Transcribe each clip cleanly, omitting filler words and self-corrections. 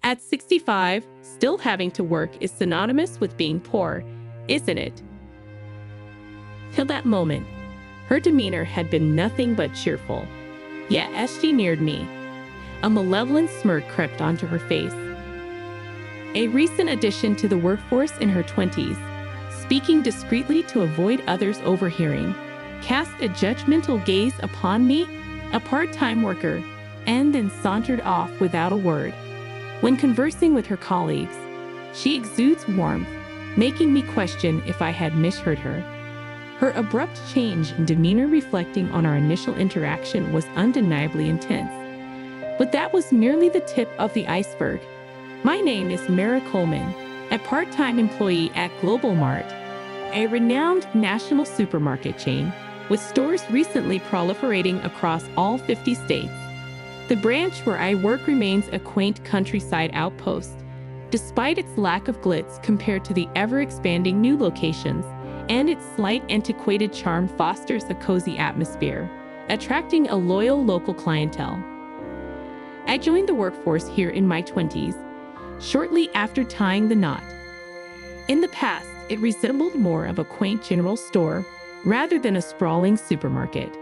At 65, still having to work is synonymous with being poor, isn't it? Till that moment, her demeanor had been nothing but cheerful. Yet as she neared me, a malevolent smirk crept onto her face. A recent addition to the workforce in her 20s, speaking discreetly to avoid others overhearing, cast a judgmental gaze upon me, a part-time worker, and then sauntered off without a word. When conversing with her colleagues, she exudes warmth, making me question if I had misheard her. Her abrupt change in demeanor reflecting on our initial interaction was undeniably intense. But that was merely the tip of the iceberg. My name is Mara Coleman, a part-time employee at Global Mart, a renowned national supermarket chain with stores recently proliferating across all 50 states. The branch where I work remains a quaint countryside outpost, despite its lack of glitz compared to the ever-expanding new locations, and its slight antiquated charm fosters a cozy atmosphere, attracting a loyal local clientele. I joined the workforce here in my 20s, shortly after tying the knot. In the past, it resembled more of a quaint general store rather than a sprawling supermarket.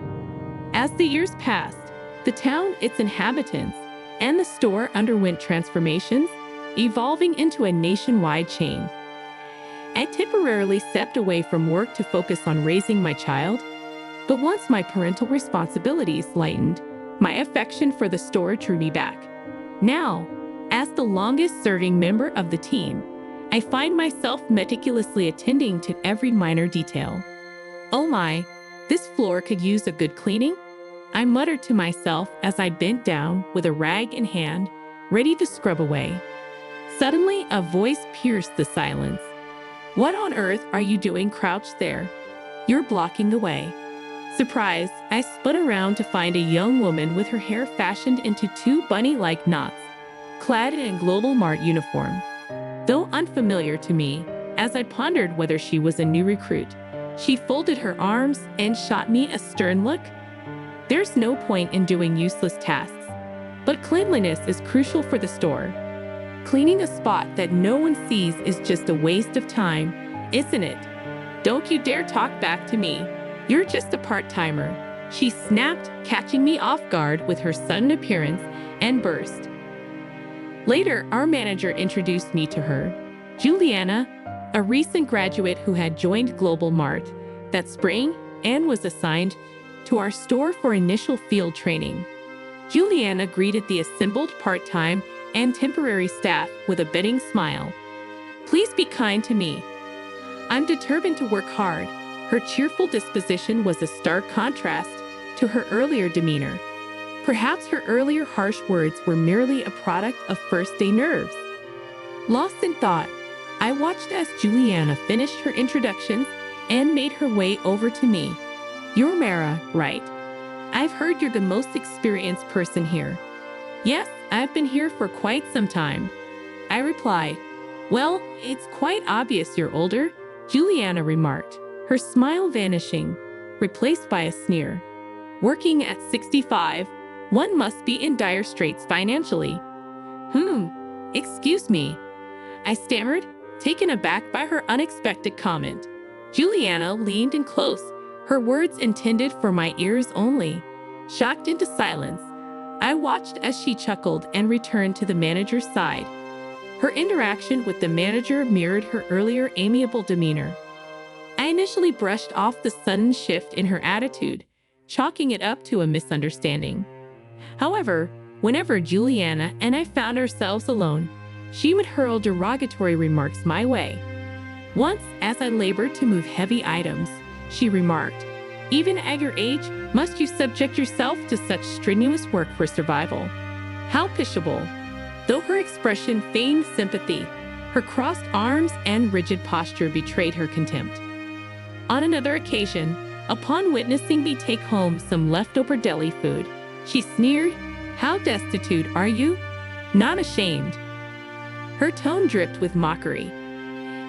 As the years passed, the town, its inhabitants, and the store underwent transformations, evolving into a nationwide chain. I temporarily stepped away from work to focus on raising my child, but once my parental responsibilities lightened, my affection for the store drew me back. Now, as the longest-serving member of the team, I find myself meticulously attending to every minor detail. Oh my, this floor could use a good cleaning, I muttered to myself as I bent down with a rag in hand, ready to scrub away. Suddenly, a voice pierced the silence. "What on earth are you doing crouched there? You're blocking the way." Surprised, I spun around to find a young woman with her hair fashioned into two bunny-like knots, clad in a Global Mart uniform. Though unfamiliar to me, as I pondered whether she was a new recruit, she folded her arms and shot me a stern look. There's no point in doing useless tasks, but cleanliness is crucial for the store. Cleaning a spot that no one sees is just a waste of time, isn't it? Don't you dare talk back to me. You're just a part-timer, she snapped, catching me off guard with her sudden appearance and burst. Later, our manager introduced me to her, Juliana, a recent graduate who had joined Global Mart that spring and was assigned to our store for initial field training. Juliana greeted the assembled part-time and temporary staff with a begging smile. "Please be kind to me. I'm determined to work hard." Her cheerful disposition was a stark contrast to her earlier demeanor. Perhaps her earlier harsh words were merely a product of first-day nerves. Lost in thought, I watched as Juliana finished her introductions and made her way over to me. "You're Mara, right? I've heard you're the most experienced person here." "Yes, I've been here for quite some time," I replied. "Well, it's quite obvious you're older," Juliana remarked, her smile vanishing, replaced by a sneer. "Working at 65, one must be in dire straits financially." Excuse me," I stammered, taken aback by her unexpected comment. Juliana leaned in close, her words intended for my ears only. Shocked into silence, I watched as she chuckled and returned to the manager's side. Her interaction with the manager mirrored her earlier amiable demeanor. I initially brushed off the sudden shift in her attitude, chalking it up to a misunderstanding. However, whenever Juliana and I found ourselves alone, she would hurl derogatory remarks my way. Once, as I labored to move heavy items, she remarked, "Even at your age, must you subject yourself to such strenuous work for survival?" How pitiable! Though her expression feigned sympathy, her crossed arms and rigid posture betrayed her contempt. On another occasion, upon witnessing me take home some leftover deli food, she sneered, "How destitute are you? Not ashamed?" Her tone dripped with mockery.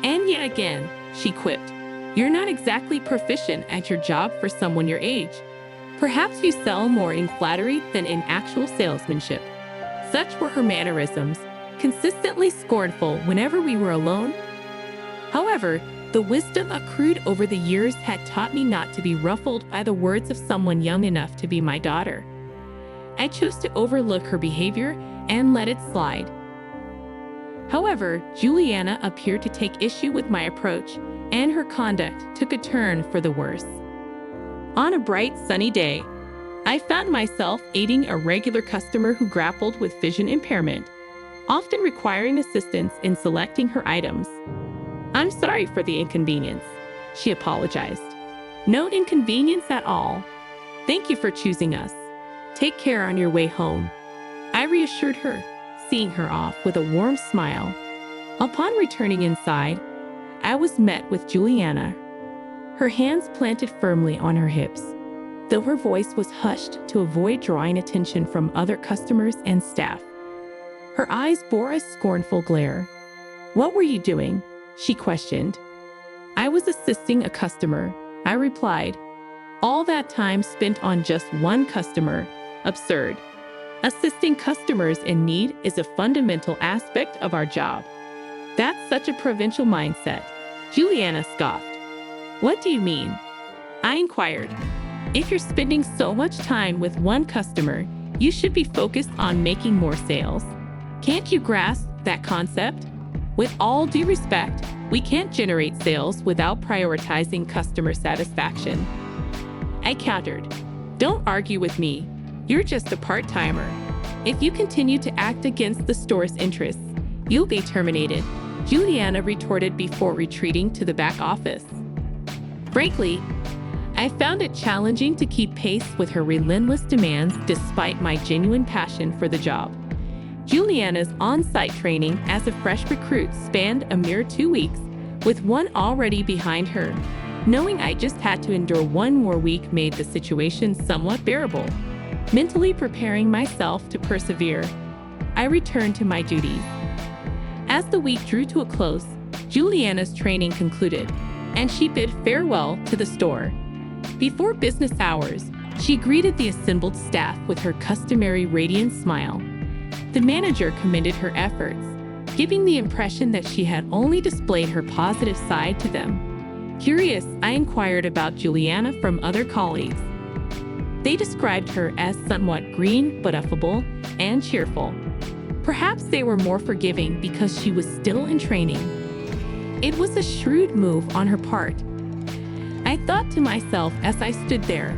And yet again, she quipped, "You're not exactly proficient at your job for someone your age. Perhaps you sell more in flattery than in actual salesmanship." Such were her mannerisms, consistently scornful whenever we were alone. However, the wisdom accrued over the years had taught me not to be ruffled by the words of someone young enough to be my daughter. I chose to overlook her behavior and let it slide. However, Juliana appeared to take issue with my approach, and her conduct took a turn for the worse. On a bright, sunny day, I found myself aiding a regular customer who grappled with vision impairment, often requiring assistance in selecting her items. "I'm sorry for the inconvenience," she apologized. "No inconvenience at all. Thank you for choosing us. Take care on your way home," I reassured her, seeing her off with a warm smile. Upon returning inside, I was met with Juliana, her hands planted firmly on her hips, though her voice was hushed to avoid drawing attention from other customers and staff. Her eyes bore a scornful glare. "What were you doing?" she questioned. "I was assisting a customer," I replied. "All that time spent on just one customer? Absurd. Assisting customers in need is a fundamental aspect of our job." "That's such a provincial mindset," Juliana scoffed. "What do you mean?" I inquired. "If you're spending so much time with one customer, you should be focused on making more sales. Can't you grasp that concept? With all due respect, we can't generate sales without prioritizing customer satisfaction," I countered. "Don't argue with me. You're just a part-timer. If you continue to act against the store's interests, you'll be terminated," Juliana retorted before retreating to the back office. Frankly, I found it challenging to keep pace with her relentless demands despite my genuine passion for the job. Juliana's on-site training as a fresh recruit spanned a mere 2 weeks, with one already behind her. Knowing I just had to endure one more week made the situation somewhat bearable. Mentally preparing myself to persevere, I returned to my duties. As the week drew to a close, Juliana's training concluded, and she bid farewell to the store. Before business hours, she greeted the assembled staff with her customary radiant smile. The manager commended her efforts, giving the impression that she had only displayed her positive side to them. Curious, I inquired about Juliana from other colleagues. They described her as somewhat green but affable and cheerful. Perhaps they were more forgiving because she was still in training. It was a shrewd move on her part. I thought to myself as I stood there,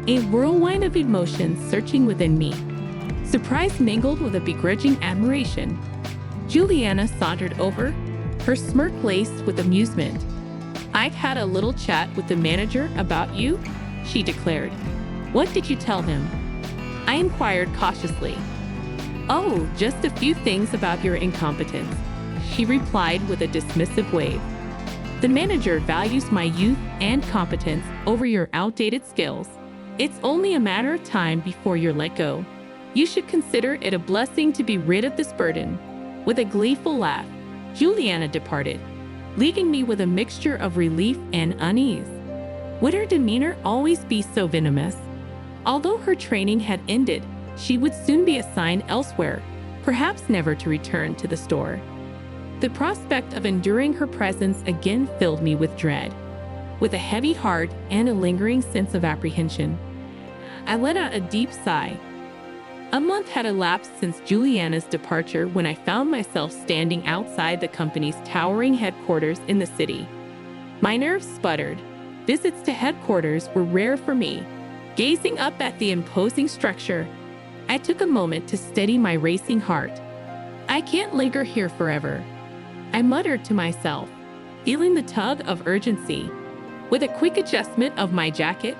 a whirlwind of emotions surging within me. Surprise mingled with a begrudging admiration. Juliana sauntered over, her smirk laced with amusement. "I've had a little chat with the manager about you," she declared. "What did you tell him?" I inquired cautiously. "Oh, just a few things about your incompetence," she replied with a dismissive wave. "The manager values my youth and competence over your outdated skills. It's only a matter of time before you're let go. You should consider it a blessing to be rid of this burden." With a gleeful laugh, Juliana departed, leaving me with a mixture of relief and unease. Would her demeanor always be so venomous? Although her training had ended, she would soon be assigned elsewhere, perhaps never to return to the store. The prospect of enduring her presence again filled me with dread. With a heavy heart and a lingering sense of apprehension, I let out a deep sigh. A month had elapsed since Juliana's departure when I found myself standing outside the company's towering headquarters in the city. My nerves sputtered. Visits to headquarters were rare for me. Gazing up at the imposing structure, I took a moment to steady my racing heart. "I can't linger here forever," I muttered to myself, feeling the tug of urgency. With a quick adjustment of my jacket,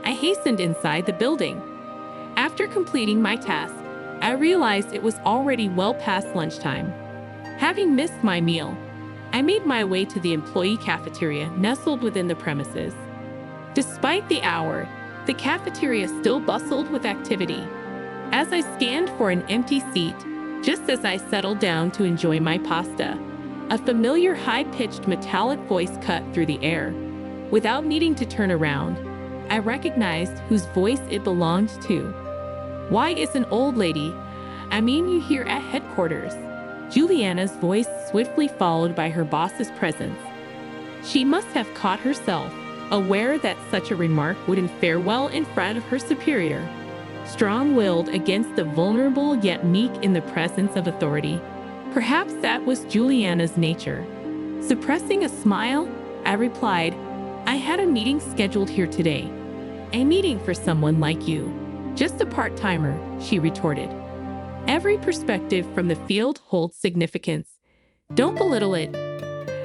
I hastened inside the building. After completing my task, I realized it was already well past lunchtime. Having missed my meal, I made my way to the employee cafeteria nestled within the premises. Despite the hour, the cafeteria still bustled with activity. As I scanned for an empty seat, just as I settled down to enjoy my pasta, a familiar high-pitched metallic voice cut through the air. Without needing to turn around, I recognized whose voice it belonged to. "Why is an old lady, I mean you here at headquarters?" Juliana's voice swiftly followed by her boss's presence. She must have caught herself, aware that such a remark wouldn't fare well in front of her superior. Strong-willed against the vulnerable yet meek in the presence of authority. Perhaps that was Juliana's nature. Suppressing a smile, I replied, "I had a meeting scheduled here today. A meeting for someone like you. Just a part-timer," she retorted. "Every perspective from the field holds significance. Don't belittle it,"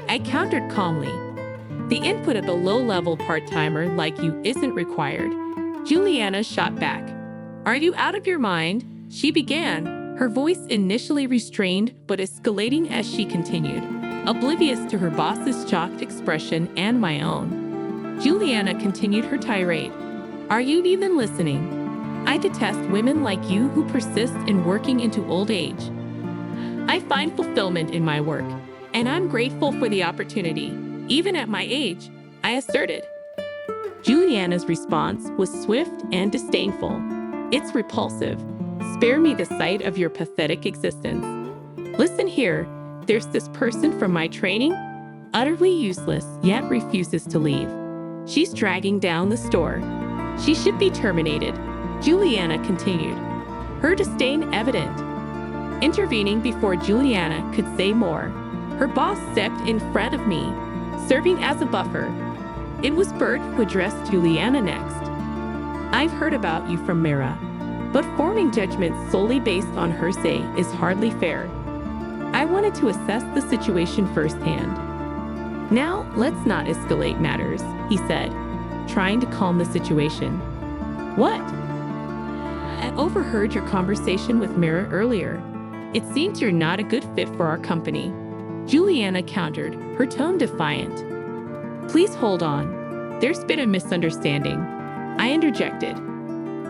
I countered calmly. "The input of a low-level part-timer like you isn't required." Juliana shot back. "Are you out of your mind?" she began, her voice initially restrained but escalating as she continued, oblivious to her boss's shocked expression and my own. Juliana continued her tirade. "Are you even listening? I detest women like you who persist in working into old age. I find fulfillment in my work, and I'm grateful for the opportunity, even at my age," I asserted. Juliana's response was swift and disdainful. "It's repulsive. Spare me the sight of your pathetic existence. Listen here, there's this person from my training, utterly useless yet refuses to leave. She's dragging down the store. She should be terminated," Juliana continued, her disdain evident. Intervening before Juliana could say more, her boss stepped in front of me, serving as a buffer. It was Bert who addressed Juliana next. "I've heard about you from Mira, but forming judgments solely based on hearsay is hardly fair. I wanted to assess the situation firsthand. Now, let's not escalate matters," he said, trying to calm the situation. "What?" "I overheard your conversation with Mira earlier. It seems you're not a good fit for our company," Juliana countered, her tone defiant. "Please hold on. There's been a misunderstanding," I interjected.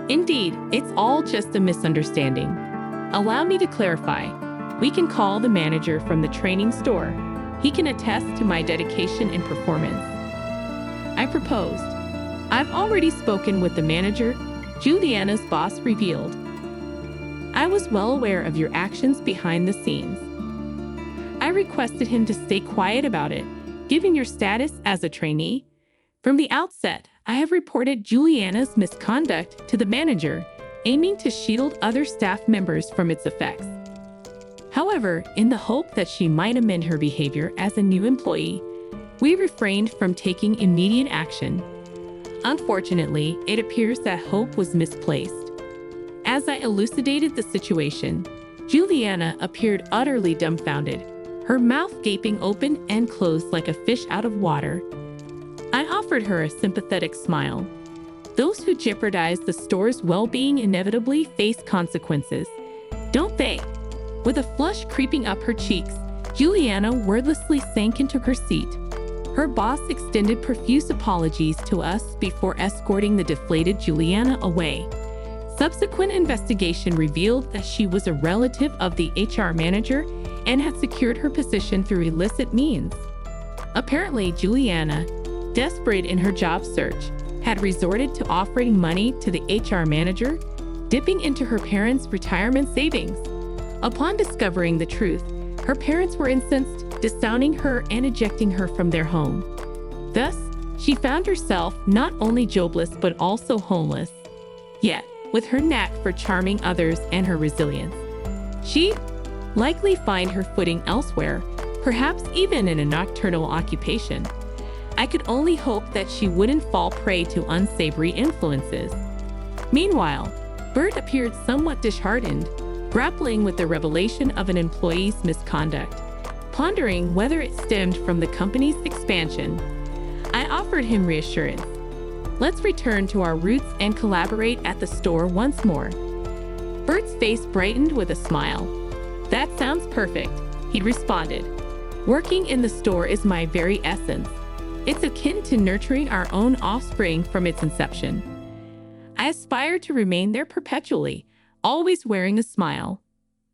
"Indeed, it's all just a misunderstanding. Allow me to clarify. We can call the manager from the training store. He can attest to my dedication and performance," I proposed. "I've already spoken with the manager," Juliana's boss revealed. "I was well aware of your actions behind the scenes. I requested him to stay quiet about it, given your status as a trainee. From the outset, I have reported Juliana's misconduct to the manager, aiming to shield other staff members from its effects. However, in the hope that she might amend her behavior as a new employee, we refrained from taking immediate action. Unfortunately, it appears that hope was misplaced. As I elucidated the situation, Juliana appeared utterly dumbfounded, her mouth gaping open and closed like a fish out of water. I offered her a sympathetic smile. Those who jeopardize the store's well-being inevitably face consequences, don't they? With a flush creeping up her cheeks, Juliana wordlessly sank into her seat. Her boss extended profuse apologies to us before escorting the deflated Juliana away. Subsequent investigation revealed that she was a relative of the HR manager and had secured her position through illicit means. Apparently, Juliana, desperate in her job search, had resorted to offering money to the HR manager, dipping into her parents' retirement savings. Upon discovering the truth, her parents were incensed, disowning her and ejecting her from their home. Thus, she found herself not only jobless but also homeless. Yet, with her knack for charming others and her resilience, she'd likely find her footing elsewhere, perhaps even in a nocturnal occupation. I could only hope that she wouldn't fall prey to unsavory influences. Meanwhile, Bert appeared somewhat disheartened, grappling with the revelation of an employee's misconduct, pondering whether it stemmed from the company's expansion. I offered him reassurance. "Let's return to our roots and collaborate at the store once more." Bert's face brightened with a smile. "That sounds perfect," he responded. "Working in the store is my very essence. It's akin to nurturing our own offspring from its inception. I aspire to remain there perpetually, always wearing a smile."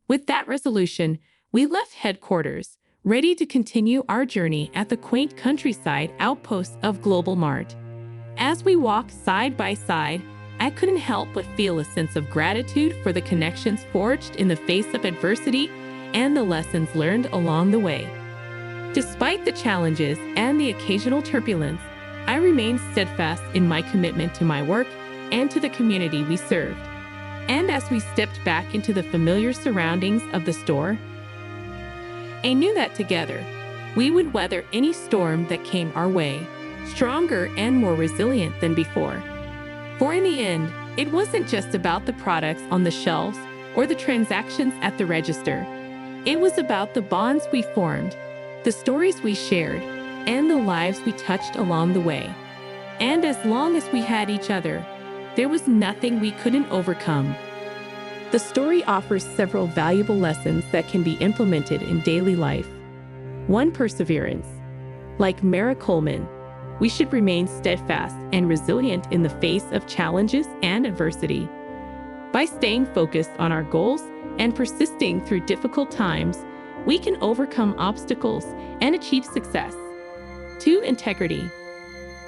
With that resolution, we left headquarters, ready to continue our journey at the quaint countryside outpost of Global Mart. As we walked side by side, I couldn't help but feel a sense of gratitude for the connections forged in the face of adversity and the lessons learned along the way. Despite the challenges and the occasional turbulence, I remained steadfast in my commitment to my work and to the community we served. And as we stepped back into the familiar surroundings of the store, I knew that together, we would weather any storm that came our way, stronger and more resilient than before. For in the end, it wasn't just about the products on the shelves or the transactions at the register. It was about the bonds we formed, the stories we shared, and the lives we touched along the way. And as long as we had each other, there was nothing we couldn't overcome. The story offers several valuable lessons that can be implemented in daily life. 1. Perseverance. Like Mara Coleman, we should remain steadfast and resilient in the face of challenges and adversity. By staying focused on our goals and persisting through difficult times, we can overcome obstacles and achieve success. 2. Integrity.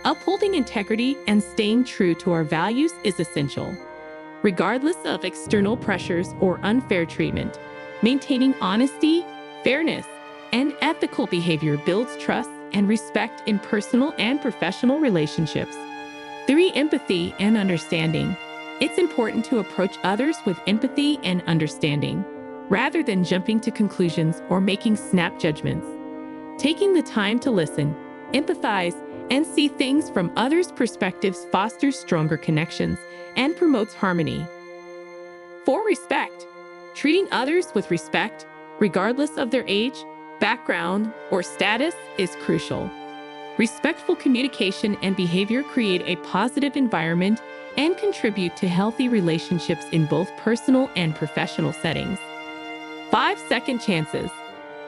Upholding integrity and staying true to our values is essential. Regardless of external pressures or unfair treatment, maintaining honesty, fairness, and ethical behavior builds trust and respect in personal and professional relationships. 3. Empathy and understanding. It's important to approach others with empathy and understanding, rather than jumping to conclusions or making snap judgments. Taking the time to listen, empathize, and see things from others' perspectives fosters stronger connections and promotes harmony. 4. Respect. Treating others with respect, regardless of their age, background, or status, is crucial. Respectful communication and behavior create a positive environment and contribute to healthy relationships in both personal and professional settings. 5. Second chances.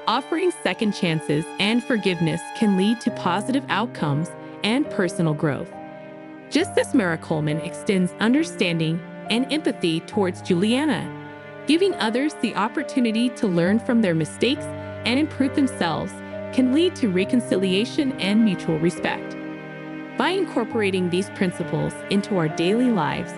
Offering second chances and forgiveness can lead to positive outcomes and personal growth. Just as Mara Coleman extends understanding and empathy towards Juliana, giving others the opportunity to learn from their mistakes and improve themselves can lead to reconciliation and mutual respect. By incorporating these principles into our daily lives,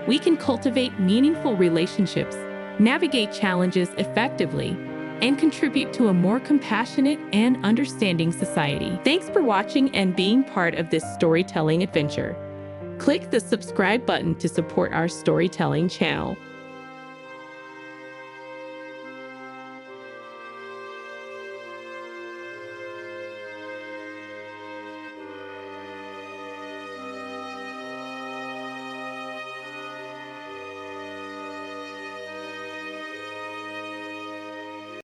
we can cultivate meaningful relationships, navigate challenges effectively, and contribute to a more compassionate and understanding society. Thanks for watching and being part of this storytelling adventure. Click the subscribe button to support our storytelling channel.